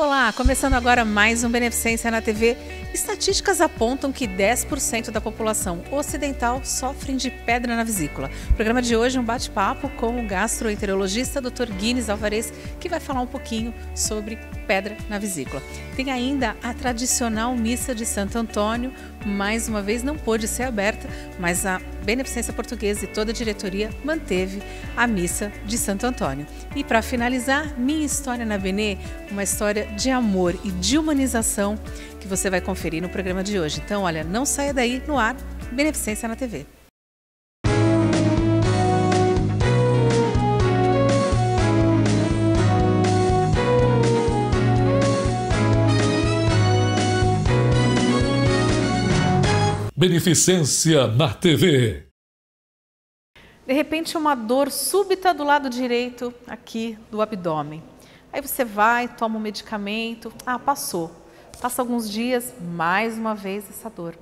Olá, começando agora mais um Beneficência na TV. Estatísticas apontam que 10% da população ocidental sofrem de pedra na vesícula. O programa de hoje é um bate-papo com o gastroenterologista Dr. Guinness Alvarez, que vai falar um pouquinho sobre pedra na vesícula. Tem ainda a tradicional missa de Santo Antônio, mais uma vez não pôde ser aberta, mas a Beneficência Portuguesa e toda a diretoria manteve a missa de Santo Antônio. E para finalizar, Minha História na Benê, uma história de amor e de humanização que você vai conferir no programa de hoje. Então, olha, não saia daí, no ar, Beneficência na TV. Beneficência na TV. De repente, uma dor súbita do lado direito aqui do abdômen. Aí você vai, toma um medicamento, passou. Passa alguns dias, mais uma vez essa dor.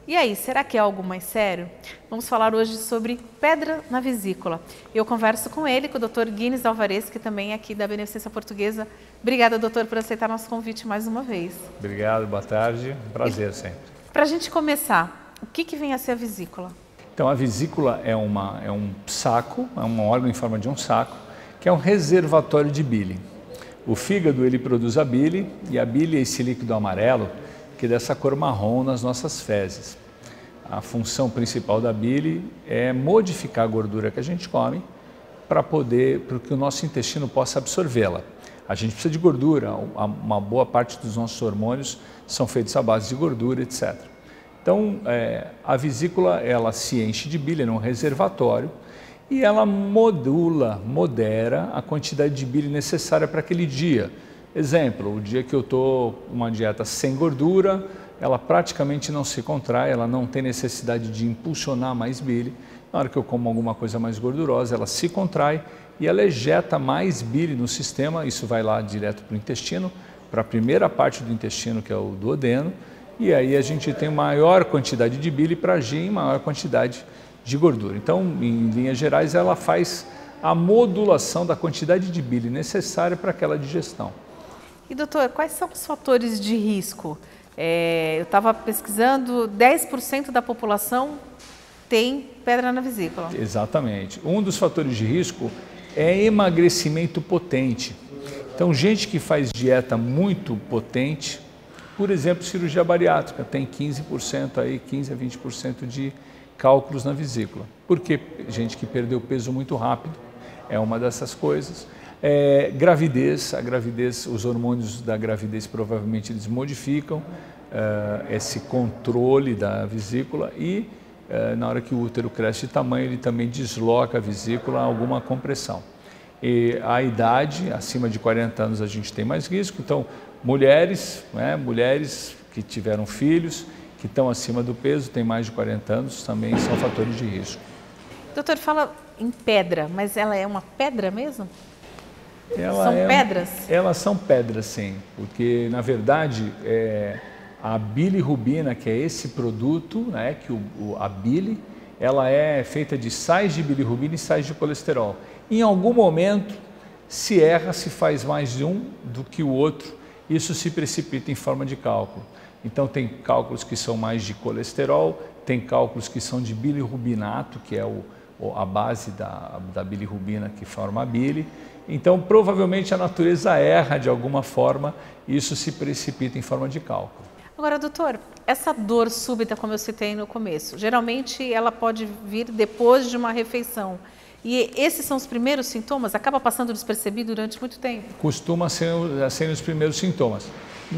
E aí, será que é algo mais sério? Vamos falar hoje sobre pedra na vesícula. Eu converso com ele, com o Dr. Guinness Alvarez, que também é aqui da Beneficência Portuguesa. Obrigada, doutor, por aceitar nosso convite mais uma vez. Obrigado, boa tarde. Prazer sempre. Para a gente começar, o que vem a ser a vesícula? Então, a vesícula é um saco, é um órgão em forma de um saco, que é um reservatório de bile. O fígado, ele produz a bile, e a bile é esse líquido amarelo, que dá essa cor marrom nas nossas fezes. A função principal da bile é modificar a gordura que a gente come para que o nosso intestino possa absorvê-la. A gente precisa de gordura, uma boa parte dos nossos hormônios são feitos à base de gordura, etc. Então, a vesícula, ela se enche de bile num reservatório e ela modera a quantidade de bile necessária para aquele dia. Exemplo, o dia que eu estou uma dieta sem gordura, ela praticamente não se contrai, ela não tem necessidade de impulsionar mais bile. Na hora que eu como alguma coisa mais gordurosa, ela se contrai e ela ejeta mais bile no sistema, isso vai lá direto para o intestino, para a primeira parte do intestino, que é o duodeno, e aí a gente tem maior quantidade de bile para agir em maior quantidade de gordura. Então, em linhas gerais, ela faz a modulação da quantidade de bile necessária para aquela digestão. E doutor, quais são os fatores de risco? Eu estava pesquisando, 10% da população tem pedra na vesícula. Exatamente. Um dos fatores de risco é emagrecimento potente. Então, gente que faz dieta muito potente, por exemplo, cirurgia bariátrica, tem 15% aí, 15 a 20% de cálculos na vesícula. Porque gente que perdeu peso muito rápido é uma dessas coisas. Gravidez, os hormônios da gravidez provavelmente eles modificam esse controle da vesícula e na hora que o útero cresce de tamanho, ele também desloca a vesícula a alguma compressão. E a idade, acima de 40 anos, a gente tem mais risco. Então, mulheres que tiveram filhos, que estão acima do peso, têm mais de 40 anos, também são fatores de risco. Doutor, fala em pedra, mas ela é uma pedra mesmo? São pedras? Elas são pedras, sim, porque, na verdade, a bilirrubina, que é esse produto, né, a bile, ela é feita de sais de bilirrubina e sais de colesterol. Em algum momento, se erra, se faz mais de um do que o outro, isso se precipita em forma de cálculo. Então, tem cálculos que são mais de colesterol, tem cálculos que são de bilirrubinato, que é a base da bilirrubina que forma a bile. Então, provavelmente, a natureza erra de alguma forma e isso se precipita em forma de cálculo. Agora, doutor, essa dor súbita, como eu citei no começo, geralmente ela pode vir depois de uma refeição. E esses são os primeiros sintomas? Acaba passando despercebido durante muito tempo? Costuma ser os primeiros sintomas.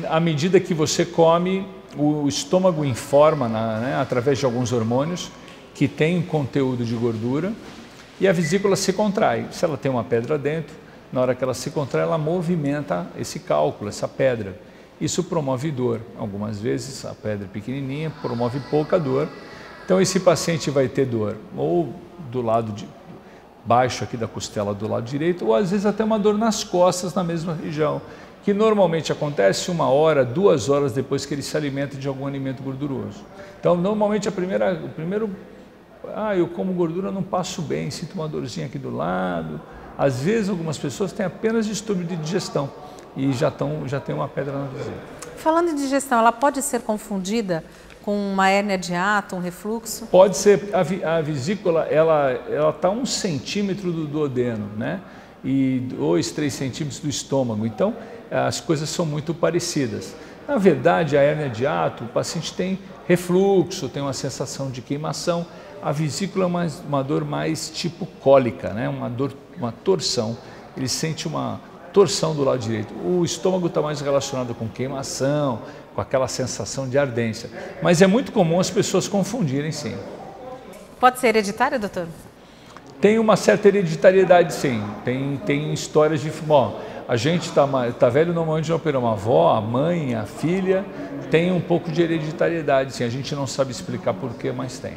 À medida que você come, o estômago informa, através de alguns hormônios, que tem conteúdo de gordura e a vesícula se contrai. Se ela tem uma pedra dentro, na hora que ela se contrai, ela movimenta esse cálculo, essa pedra. Isso promove dor. Algumas vezes a pedra pequenininha promove pouca dor. Então esse paciente vai ter dor ou do lado baixo aqui da costela do lado direito, ou às vezes até uma dor nas costas na mesma região, que normalmente acontece 1 hora, 2 horas depois que ele se alimenta de algum alimento gorduroso. Então normalmente o primeiro, eu como gordura, não passo bem, sinto uma dorzinha aqui do lado. Às vezes algumas pessoas têm apenas distúrbio de digestão, e já tem uma pedra na vesícula. Falando em digestão, ela pode ser confundida com uma hérnia de hiato, um refluxo? Pode ser. A vesícula, ela está 1 centímetro do duodeno, né? E 2, 3 centímetros do estômago. Então, as coisas são muito parecidas. Na verdade, a hérnia de hiato, o paciente tem refluxo, tem uma sensação de queimação. A vesícula é uma dor mais tipo cólica, né? Uma torção. Ele sente uma torção do lado direito. O estômago está mais relacionado com queimação, com aquela sensação de ardência. Mas é muito comum as pessoas confundirem, sim. Pode ser hereditário, doutor? Tem uma certa hereditariedade, sim. Tem histórias de... Bom, a gente tá velho, normalmente não operamos. A avó, a mãe, a filha, tem um pouco de hereditariedade, sim. A gente não sabe explicar por quê, mas tem.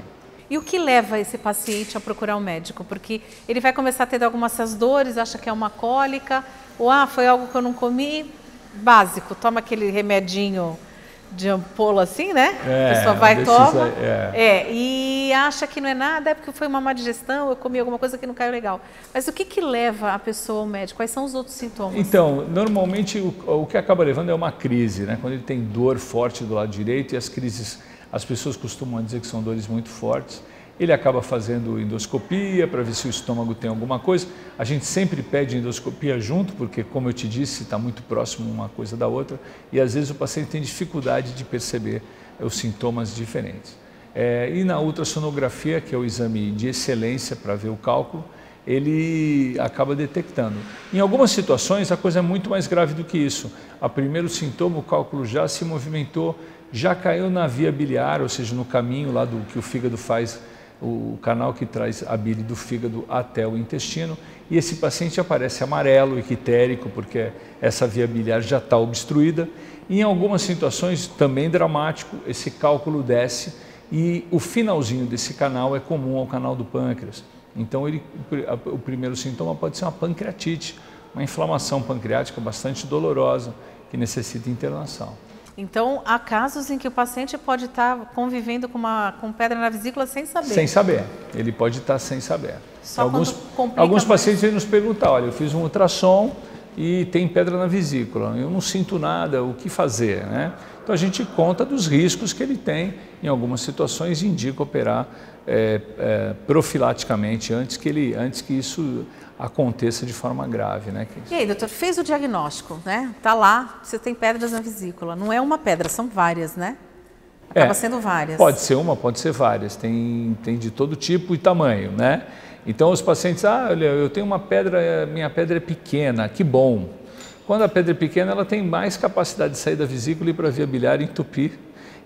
E o que leva esse paciente a procurar um médico? Porque ele vai começar a ter algumas essas dores, acha que é uma cólica, ou foi algo que eu não comi, básico, toma aquele remedinho de ampola assim, né? A pessoa vai e toma, e acha que não é nada, é porque foi uma má digestão, eu comi alguma coisa que não caiu legal. Mas o que leva a pessoa ao médico? Quais são os outros sintomas? Então, normalmente o que acaba levando é uma crise, né? Quando ele tem dor forte do lado direito e as crises, as pessoas costumam dizer que são dores muito fortes. Ele acaba fazendo endoscopia para ver se o estômago tem alguma coisa. A gente sempre pede endoscopia junto, porque, como eu te disse, está muito próximo uma coisa da outra. E, às vezes, o paciente tem dificuldade de perceber os sintomas diferentes. E na ultrassonografia, que é o exame de excelência para ver o cálculo, ele acaba detectando. Em algumas situações, a coisa é muito mais grave do que isso. A primeiro sintoma, o cálculo já se movimentou, já caiu na via biliar, ou seja, no caminho lá do que o fígado faz, o canal que traz a bile do fígado até o intestino, e esse paciente aparece amarelo, ictérico, porque essa via biliar já está obstruída. E em algumas situações, também dramático, esse cálculo desce e o finalzinho desse canal é comum ao canal do pâncreas. Então, o primeiro sintoma pode ser uma pancreatite, uma inflamação pancreática bastante dolorosa, que necessita internação. Então, há casos em que o paciente pode estar convivendo com pedra na vesícula sem saber. Sem saber. Ele pode estar sem saber. Só alguns pacientes nos perguntam, olha, eu fiz um ultrassom e tem pedra na vesícula, eu não sinto nada, o que fazer, né? Então, a gente conta dos riscos que ele tem em algumas situações e indica operar profilaticamente antes que isso aconteça de forma grave, né? E aí, doutor, fez o diagnóstico, né? Tá lá, você tem pedras na vesícula. Não é uma pedra, são várias, né? Acaba sendo várias. Pode ser uma, pode ser várias. Tem de todo tipo e tamanho, né? Então os pacientes, olha, eu tenho uma pedra, minha pedra é pequena, que bom. Quando a pedra é pequena, ela tem mais capacidade de sair da vesícula e ir para a via biliar, entupir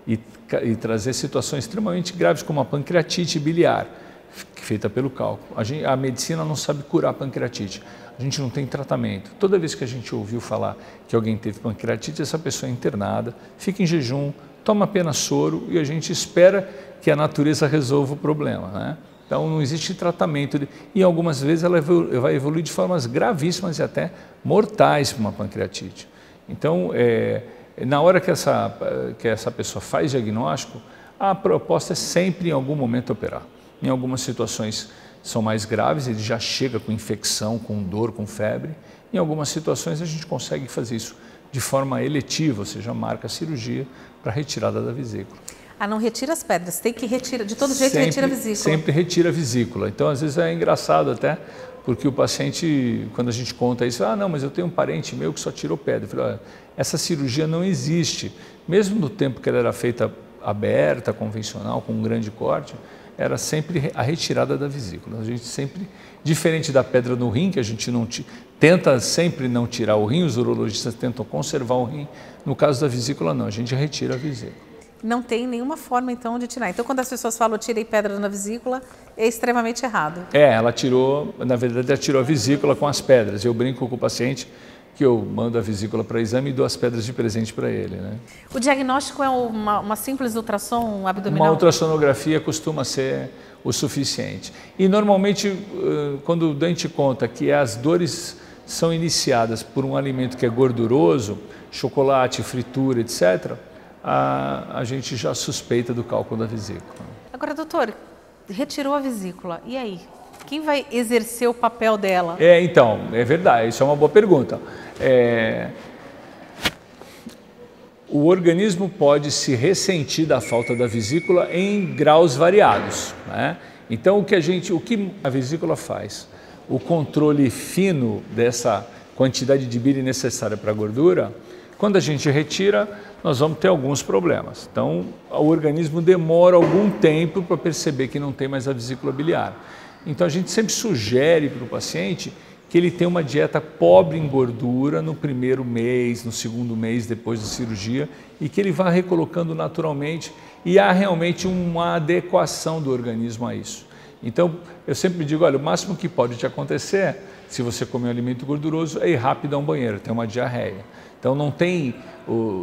e trazer situações extremamente graves, como a pancreatite biliar, feita pelo cálculo. A medicina não sabe curar a pancreatite, a gente não tem tratamento. Toda vez que a gente ouviu falar que alguém teve pancreatite, essa pessoa é internada, fica em jejum, toma apenas soro e a gente espera que a natureza resolva o problema, né? Então não existe tratamento e algumas vezes ela vai evoluir de formas gravíssimas e até mortais para uma pancreatite. Então, na hora que essa pessoa faz diagnóstico, a proposta é sempre em algum momento operar. Em algumas situações são mais graves, ele já chega com infecção, com dor, com febre. Em algumas situações a gente consegue fazer isso de forma eletiva, ou seja, marca a cirurgia para retirada da vesícula. Não retira as pedras, tem que retirar, de todo jeito retira a vesícula. Sempre retira a vesícula. Então, às vezes é engraçado até, porque o paciente, quando a gente conta isso, não, mas eu tenho um parente meu que só tirou pedra. Eu falei, olha, essa cirurgia não existe. Mesmo no tempo que ela era feita aberta, convencional, com um grande corte, era sempre a retirada da vesícula. A gente sempre, diferente da pedra no rim, que a gente não tenta sempre não tirar o rim, os urologistas tentam conservar o rim. No caso da vesícula, não, a gente retira a vesícula. Não tem nenhuma forma, então, de tirar. Então, quando as pessoas falam, eu tirei pedra na vesícula, é extremamente errado. Ela tirou, na verdade, ela tirou a vesícula com as pedras. Eu brinco com o paciente que eu mando a vesícula para exame e dou as pedras de presente para ele, né? O diagnóstico é uma simples ultrassom abdominal? Uma ultrassonografia costuma ser o suficiente. E, normalmente, quando o doente conta que as dores são iniciadas por um alimento que é gorduroso, chocolate, fritura, etc., a gente já suspeita do cálculo da vesícula. Agora, doutor, retirou a vesícula, e aí? Quem vai exercer o papel dela? Então, é verdade, isso é uma boa pergunta. O organismo pode se ressentir da falta da vesícula em graus variados, né? Então, o que a vesícula faz? O controle fino dessa quantidade de bile necessária para a gordura, quando a gente retira, nós vamos ter alguns problemas. Então, o organismo demora algum tempo para perceber que não tem mais a vesícula biliar. Então, a gente sempre sugere para o paciente que ele tenha uma dieta pobre em gordura no primeiro mês, no segundo mês depois da cirurgia e que ele vá recolocando naturalmente e há realmente uma adequação do organismo a isso. Então, eu sempre digo, olha, o máximo que pode te acontecer, se você comer um alimento gorduroso, é ir rápido a um banheiro, ter uma diarreia. Então, não tem,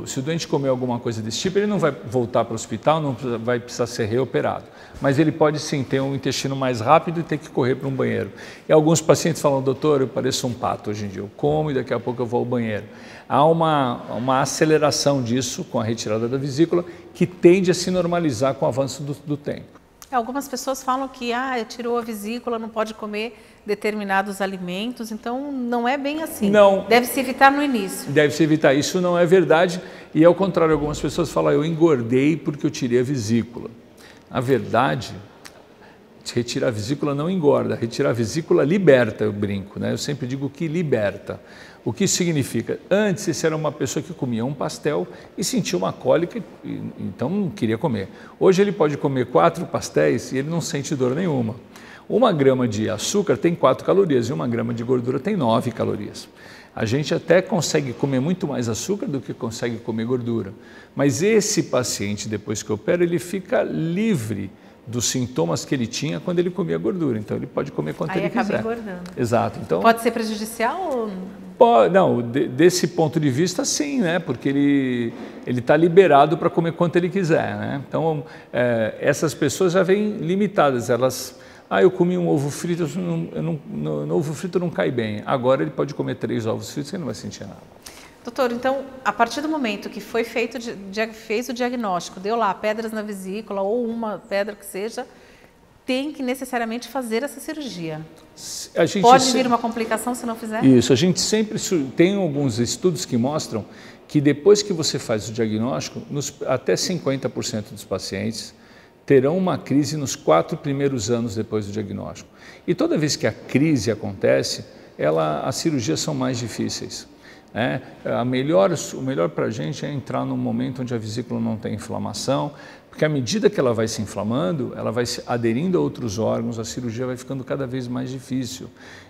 se o doente comer alguma coisa desse tipo, ele não vai voltar para o hospital, não vai precisar ser reoperado. Mas ele pode sim ter um intestino mais rápido e ter que correr para um banheiro. E alguns pacientes falam, doutor, eu pareço um pato hoje em dia, eu como e daqui a pouco eu vou ao banheiro. Há uma aceleração disso com a retirada da vesícula que tende a se normalizar com o avanço do tempo. Algumas pessoas falam que tirou a vesícula, não pode comer determinados alimentos, então não é bem assim. Não. Deve-se evitar no início. Deve-se evitar. Isso não é verdade e ao contrário, algumas pessoas falam, eu engordei porque eu tirei a vesícula. Na verdade, retirar a vesícula não engorda, retirar a vesícula liberta, eu brinco, né? Eu sempre digo que liberta. O que isso significa? Antes, esse era uma pessoa que comia um pastel e sentia uma cólica, então não queria comer. Hoje ele pode comer 4 pastéis e ele não sente dor nenhuma. 1 grama de açúcar tem 4 calorias e 1 grama de gordura tem 9 calorias. A gente até consegue comer muito mais açúcar do que consegue comer gordura. Mas esse paciente, depois que opera, ele fica livre dos sintomas que ele tinha quando ele comia gordura. Então, ele pode comer quanto ele quiser. Aí acaba engordando. Exato. Então, pode ser prejudicial ou... Não, desse ponto de vista, sim, né? Porque ele está liberado para comer quanto ele quiser, né? Então, essas pessoas já vêm limitadas. Elas, eu comi um ovo frito, no ovo frito não cai bem. Agora ele pode comer 3 ovos fritos e não vai sentir nada. Doutor, então, a partir do momento que foi fez o diagnóstico, deu lá pedras na vesícula ou uma pedra que seja, tem que necessariamente fazer essa cirurgia. Pode vir uma complicação se não fizer? Isso, a gente sempre tem alguns estudos que mostram que depois que você faz o diagnóstico, até 50% dos pacientes terão uma crise nos 4 primeiros anos depois do diagnóstico. E toda vez que a crise acontece, as cirurgias são mais difíceis. O melhor para a gente é entrar num momento onde a vesícula não tem inflamação, porque à medida que ela vai se inflamando, ela vai se aderindo a outros órgãos, a cirurgia vai ficando cada vez mais difícil.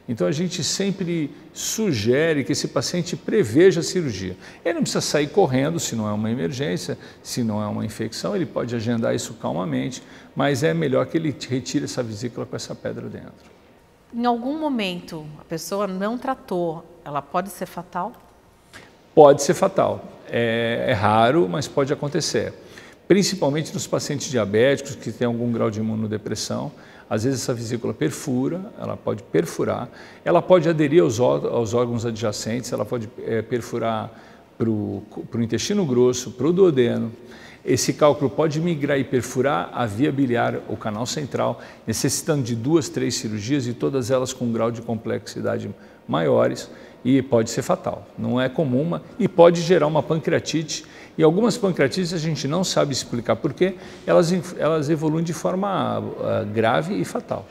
Então a gente sempre sugere que esse paciente preveja a cirurgia. Ele não precisa sair correndo se não é uma emergência, se não é uma infecção, ele pode agendar isso calmamente, mas é melhor que ele retire essa vesícula com essa pedra dentro. Em algum momento a pessoa não tratou, ela pode ser fatal? Pode ser fatal. É raro, mas pode acontecer. Principalmente nos pacientes diabéticos que têm algum grau de imunodepressão. Às vezes essa vesícula perfura, ela pode perfurar, ela pode aderir aos órgãos adjacentes, ela pode perfurar para o intestino grosso, para o duodeno. Esse cálculo pode migrar e perfurar a via biliar, o canal central, necessitando de 2, 3 cirurgias e todas elas com um grau de complexidade maiores e pode ser fatal. Não é comum e pode gerar uma pancreatite. E algumas pancreatites a gente não sabe explicar por quê, elas evoluem de forma grave e fatal.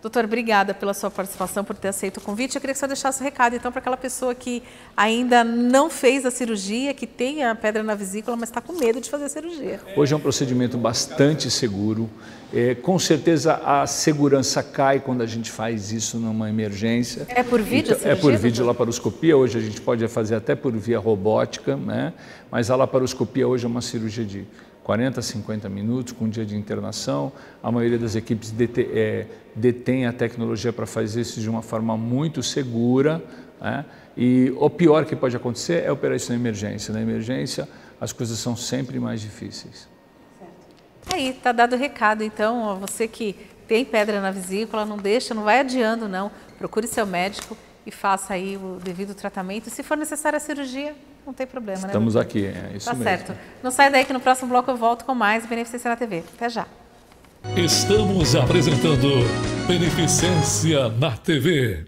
Doutor, obrigada pela sua participação, por ter aceito o convite. Eu queria que você deixasse o recado, então, para aquela pessoa que ainda não fez a cirurgia, que tem a pedra na vesícula, mas está com medo de fazer a cirurgia. Hoje é um procedimento bastante seguro. Com certeza a segurança cai quando a gente faz isso numa emergência. É por vídeo a cirurgia? É por vídeo laparoscopia. Hoje a gente pode fazer até por via robótica, né? Mas a laparoscopia hoje é uma cirurgia de 40, 50 minutos, com um dia de internação. A maioria das equipes detém a tecnologia para fazer isso de uma forma muito segura, né? E o pior que pode acontecer é operar isso na emergência. Na emergência, as coisas são sempre mais difíceis. Aí, está dado o recado, então, você que tem pedra na vesícula, não vai adiando não, procure seu médico e faça aí o devido tratamento. Se for necessária a cirurgia, não tem problema, né? Estamos aqui, é isso mesmo. Tá certo. Não sai daí que no próximo bloco eu volto com mais Beneficência na TV. Até já. Estamos apresentando Beneficência na TV.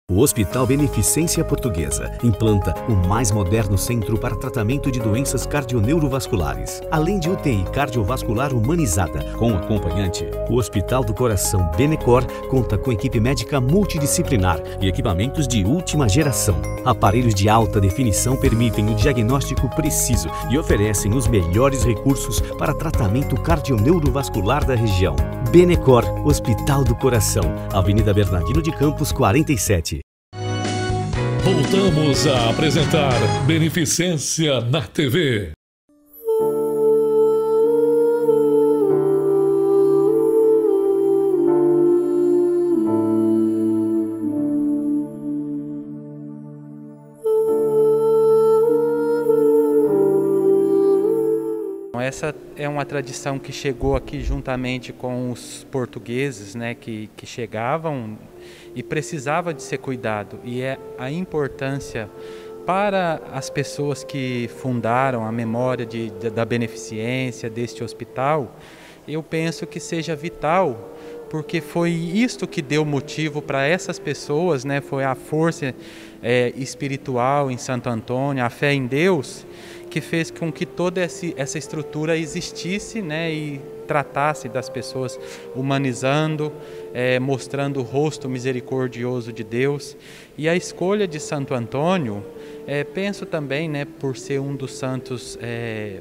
O Hospital Beneficência Portuguesa implanta o mais moderno centro para tratamento de doenças cardioneurovasculares. Além de UTI cardiovascular humanizada com acompanhante, o Hospital do Coração Benecor conta com equipe médica multidisciplinar e equipamentos de última geração. Aparelhos de alta definição permitem o diagnóstico preciso e oferecem os melhores recursos para tratamento cardioneurovascular da região. Benecor, Hospital do Coração, Avenida Bernardino de Campos, 47. Voltamos a apresentar Beneficência na TV. Essa é uma tradição que chegou aqui juntamente com os portugueses, né, que chegavam e precisava de ser cuidado. E é a importância para as pessoas que fundaram a memória da beneficência deste hospital, eu penso que seja vital, porque foi isto que deu motivo para essas pessoas, né, foi a força espiritual em Santo Antônio, a fé em Deus, que fez com que toda essa estrutura existisse, né, e tratasse das pessoas, humanizando, mostrando o rosto misericordioso de Deus. E a escolha de Santo Antônio, penso também, né, por ser um dos santos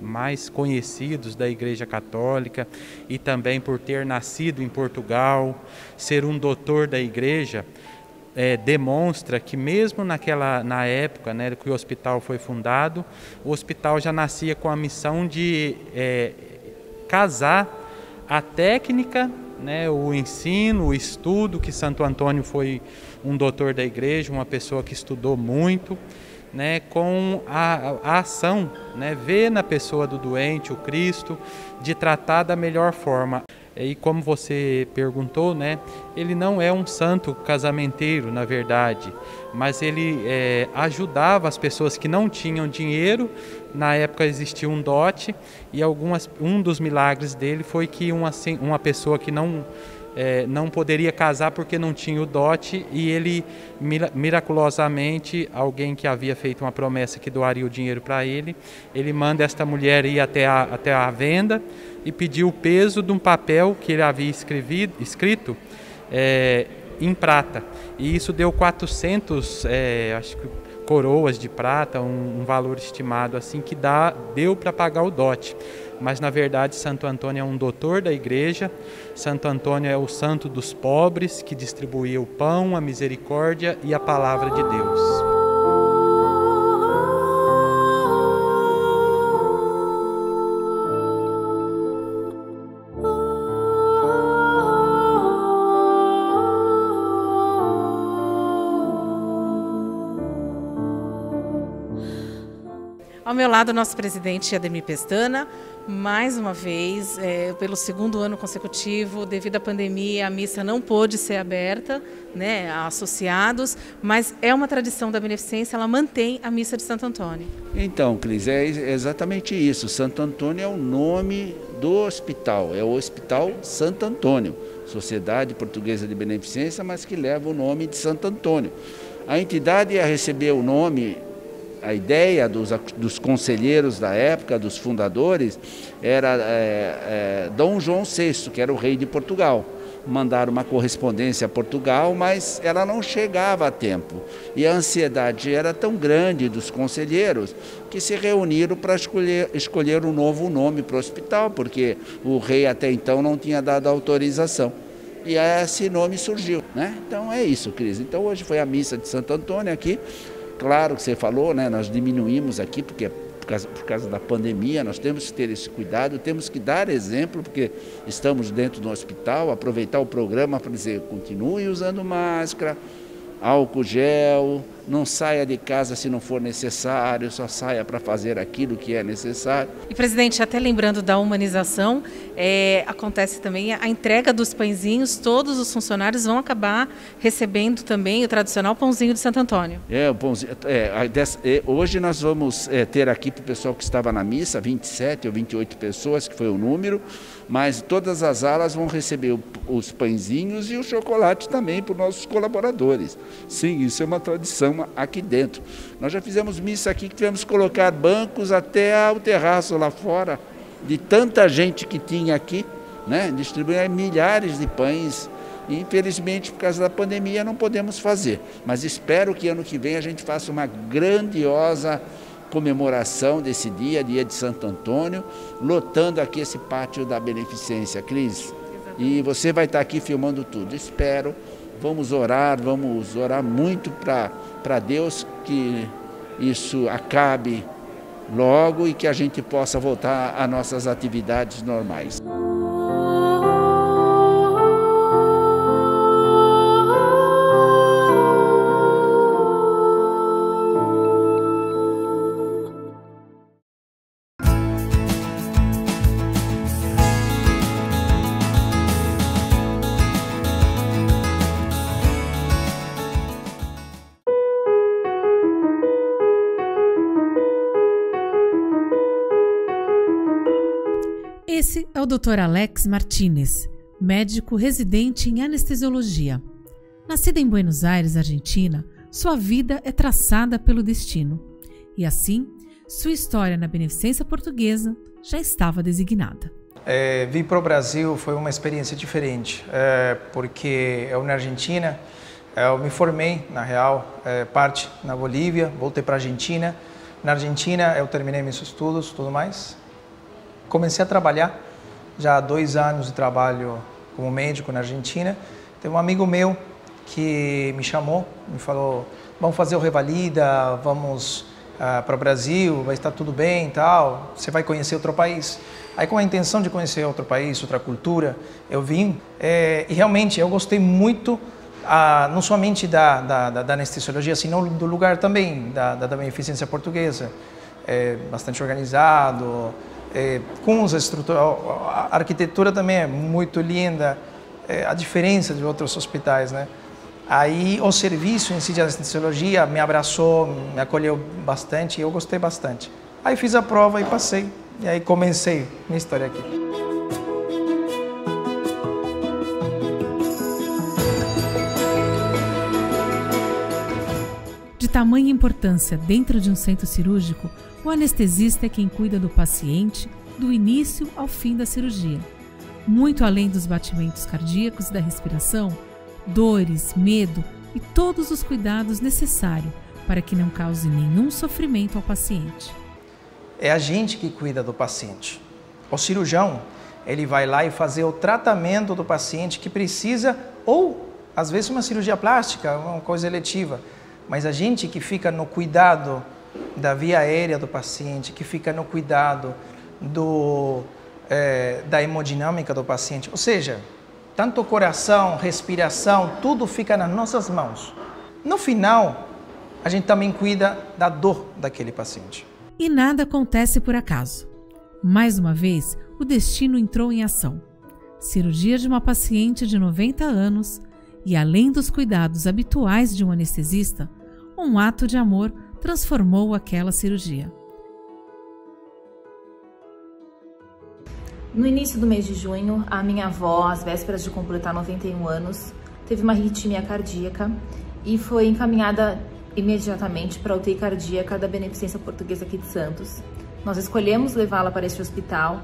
mais conhecidos da Igreja Católica e também por ter nascido em Portugal, ser um doutor da Igreja, demonstra que mesmo na época, né, que o hospital foi fundado, o hospital já nascia com a missão de casar a técnica, né, o ensino, o estudo, que Santo Antônio foi um doutor da igreja, uma pessoa que estudou muito, né, com a ação, né, ver na pessoa do doente o Cristo, de tratar da melhor forma. E como você perguntou, né, ele não é um santo casamenteiro, na verdade, mas ele ajudava as pessoas que não tinham dinheiro. Na época existia um dote e um dos milagres dele foi que uma pessoa que não poderia casar porque não tinha o dote, e ele, miraculosamente, alguém que havia feito uma promessa que doaria o dinheiro para ele manda esta mulher ir até a venda e pedir o peso de um papel que ele havia escrito em prata. E isso deu 400 acho que coroas de prata, um valor estimado assim, que deu para pagar o dote. Mas na verdade Santo Antônio é um doutor da igreja. Santo Antônio é o santo dos pobres, que distribuía o pão, a misericórdia e a palavra de Deus. Ao meu lado, nosso presidente Ademir Pestana, mais uma vez, pelo segundo ano consecutivo, devido à pandemia, a missa não pôde ser aberta, né, a associados, mas é uma tradição da Beneficência, ela mantém a missa de Santo Antônio. Então, Cris, é exatamente isso. Santo Antônio é o nome do hospital, é o Hospital Santo Antônio, Sociedade Portuguesa de Beneficência, mas que leva o nome de Santo Antônio. A entidade ia receber o nome. A ideia dos conselheiros da época, dos fundadores, era Dom João VI, que era o rei de Portugal. Mandaram uma correspondência a Portugal, mas ela não chegava a tempo. E a ansiedade era tão grande dos conselheiros que se reuniram para escolher um novo nome para o hospital, porque o rei até então não tinha dado autorização. E esse nome surgiu, né? Então é isso, Cris. Então hoje foi a missa de Santo Antônio aqui. Claro que você falou, né, nós diminuímos aqui porque por causa da pandemia, nós temos que ter esse cuidado, temos que dar exemplo, porque estamos dentro do hospital, aproveitar o programa para dizer, continue usando máscara, álcool gel, não saia de casa se não for necessário, só saia para fazer aquilo que é necessário. E, presidente, até lembrando da humanização, acontece também a entrega dos pãezinhos, todos os funcionários vão acabar recebendo também o tradicional pãozinho de Santo Antônio. O pãozinho, hoje nós vamos ter aqui para o pessoal que estava na missa, 27 ou 28 pessoas, que foi o número, mas todas as alas vão receber os pãezinhos e o chocolate também para os nossos colaboradores. Sim, isso é uma tradição aqui dentro. Nós já fizemos missa aqui que tivemos que colocar bancos até o terraço lá fora, de tanta gente que tinha aqui, né? Distribuir milhares de pães. E, infelizmente, por causa da pandemia, não podemos fazer. Mas espero que ano que vem a gente faça uma grandiosa comemoração desse dia, dia de Santo Antônio, lotando aqui esse pátio da Beneficência, Cris. E você vai estar aqui filmando tudo. Espero. Vamos orar muito para Deus que isso acabe logo e que a gente possa voltar às nossas atividades normais. Esse é o Dr. Alex Martínez, médico residente em anestesiologia. Nascido em Buenos Aires, Argentina, sua vida é traçada pelo destino. E assim, sua história na Beneficência Portuguesa já estava designada. Vir para o Brasil foi uma experiência diferente, porque eu na Argentina, eu me formei, na real, parte na Bolívia, voltei para a Argentina. Na Argentina eu terminei meus estudos, tudo mais. Comecei a trabalhar, já há 2 anos de trabalho como médico na Argentina. Teve um amigo meu que me chamou, me falou, vamos fazer o Revalida, vamos para o Brasil, vai estar tudo bem e tal, você vai conhecer outro país. Aí com a intenção de conhecer outro país, outra cultura, eu vim e realmente eu gostei muito, não somente da anestesiologia, senão do lugar também, da Beneficência Portuguesa. Bastante organizado, com as estruturas, a arquitetura também é muito linda, a diferença de outros hospitais, né? Aí o serviço em si de anestesiologia me abraçou, me acolheu bastante e eu gostei bastante. Aí fiz a prova e passei, e aí comecei minha história aqui. De tamanha importância dentro de um centro cirúrgico, o anestesista é quem cuida do paciente do início ao fim da cirurgia. Muito além dos batimentos cardíacos e da respiração, dores, medo e todos os cuidados necessários para que não cause nenhum sofrimento ao paciente. É a gente que cuida do paciente. O cirurgião, ele vai lá e fazer o tratamento do paciente que precisa, ou às vezes uma cirurgia plástica, uma coisa eletiva. Mas a gente que fica no cuidado da via aérea do paciente, que fica no cuidado da hemodinâmica do paciente, ou seja, tanto o coração, respiração, tudo fica nas nossas mãos. No final, a gente também cuida da dor daquele paciente. E nada acontece por acaso. Mais uma vez, o destino entrou em ação. Cirurgia de uma paciente de 90 anos e, além dos cuidados habituais de um anestesista, um ato de amor transformou aquela cirurgia. No início do mês de junho, a minha avó, às vésperas de completar 91 anos, teve uma arritmia cardíaca e foi encaminhada imediatamente para a UTI cardíaca da Beneficência Portuguesa aqui de Santos. Nós escolhemos levá-la para este hospital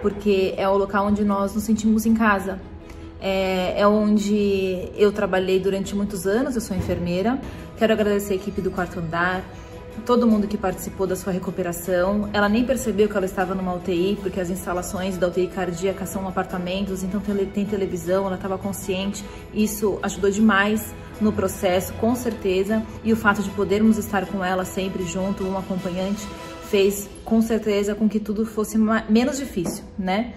porque é o local onde nós nos sentimos em casa. É onde eu trabalhei durante muitos anos, eu sou enfermeira. Quero agradecer a equipe do Quarto Andar, todo mundo que participou da sua recuperação. Ela nem percebeu que ela estava numa UTI, porque as instalações da UTI cardíaca são apartamentos, então tem televisão, ela estava consciente. Isso ajudou demais no processo, com certeza. E o fato de podermos estar com ela sempre junto, um acompanhante, fez com certeza com que tudo fosse menos difícil, né?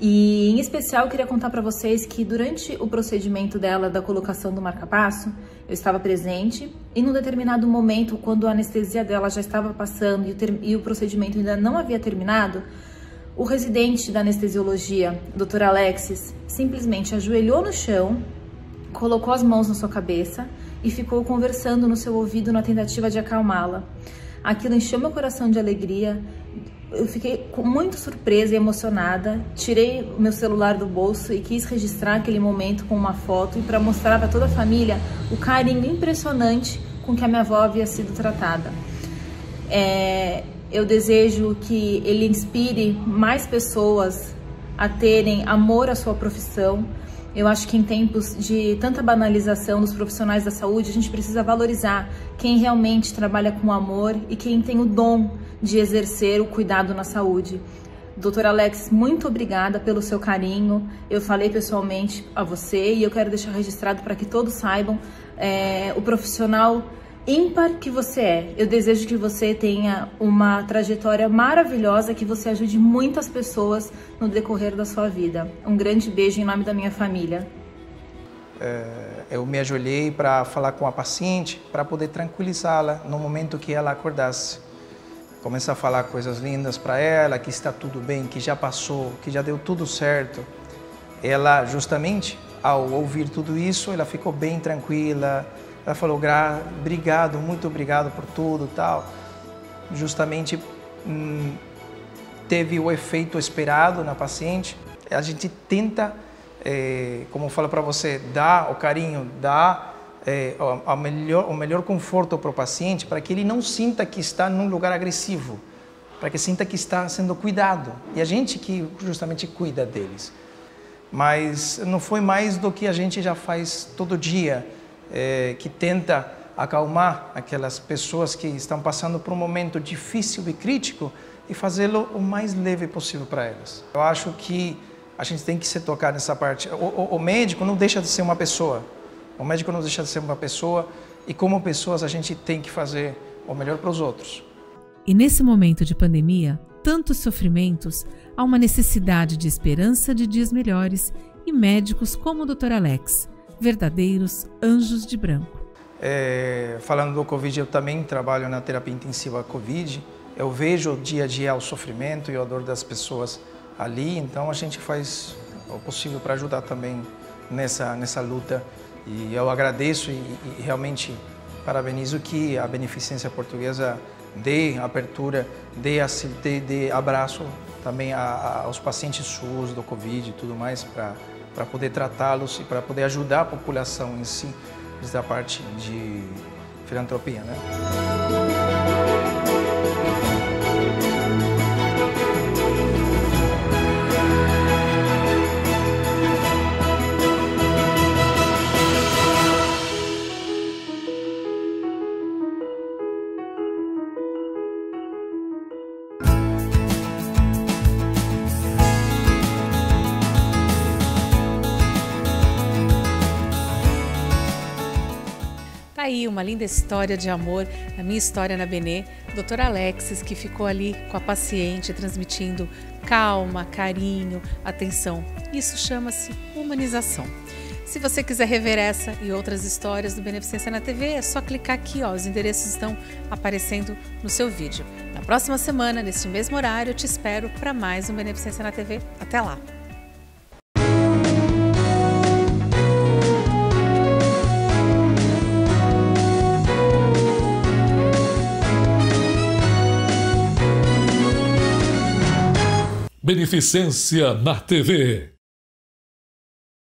E, em especial, eu queria contar para vocês que durante o procedimento dela da colocação do marca-passo, eu estava presente e num determinado momento, quando a anestesia dela já estava passando e o procedimento ainda não havia terminado, o residente da anestesiologia, Dr. Alexis, simplesmente ajoelhou no chão, colocou as mãos na sua cabeça e ficou conversando no seu ouvido na tentativa de acalmá-la. Aquilo encheu meu coração de alegria. Eu fiquei muito surpresa e emocionada, tirei meu celular do bolso e quis registrar aquele momento com uma foto e para mostrar para toda a família o carinho impressionante com que a minha avó havia sido tratada. Eu desejo que ele inspire mais pessoas a terem amor à sua profissão. Eu acho que em tempos de tanta banalização dos profissionais da saúde, a gente precisa valorizar quem realmente trabalha com amor e quem tem o dom de exercer o cuidado na saúde. Dr. Alex, muito obrigada pelo seu carinho. Eu falei pessoalmente a você e eu quero deixar registrado para que todos saibam o profissional ímpar que você é. Eu desejo que você tenha uma trajetória maravilhosa, que você ajude muitas pessoas no decorrer da sua vida. Um grande beijo em nome da minha família. Eu me ajoelhei para falar com a paciente, para poder tranquilizá-la no momento que ela acordasse. Começar a falar coisas lindas para ela, que está tudo bem, que já passou, que já deu tudo certo. Ela, justamente, ao ouvir tudo isso, ela ficou bem tranquila. Ela falou, obrigado, muito obrigado por tudo, tal. Justamente teve o efeito esperado na paciente. A gente tenta, como eu falo para você, dar o carinho, dar o melhor conforto para o paciente, para que ele não sinta que está num lugar agressivo, para que sinta que está sendo cuidado. E a gente que justamente cuida deles. Mas não foi mais do que a gente já faz todo dia, que tenta acalmar aquelas pessoas que estão passando por um momento difícil e crítico e fazê-lo o mais leve possível para elas. Eu acho que a gente tem que se tocar nessa parte. O médico não deixa de ser uma pessoa. O médico não deixa de ser uma pessoa e como pessoas a gente tem que fazer o melhor para os outros. E nesse momento de pandemia, tantos sofrimentos, há uma necessidade de esperança de dias melhores e médicos como o Dr. Alex, verdadeiros anjos de branco. Falando do Covid, eu também trabalho na terapia intensiva Covid. Eu vejo dia a dia o sofrimento e a dor das pessoas ali, então a gente faz o possível para ajudar também nessa luta. E eu agradeço e realmente parabenizo que a Beneficência Portuguesa dê abertura, dê abraço também aos pacientes SUS do Covid e tudo mais, para poder tratá-los e para poder ajudar a população em si, desde a parte de filantropia, né? Aí, uma linda história de amor, a minha história na Benê, Dr. Alexis, que ficou ali com a paciente, transmitindo calma, carinho, atenção. Isso chama-se humanização. Se você quiser rever essa e outras histórias do Beneficência na TV, é só clicar aqui, ó, os endereços estão aparecendo no seu vídeo. Na próxima semana, neste mesmo horário, eu te espero para mais um Beneficência na TV. Até lá! Beneficência na TV.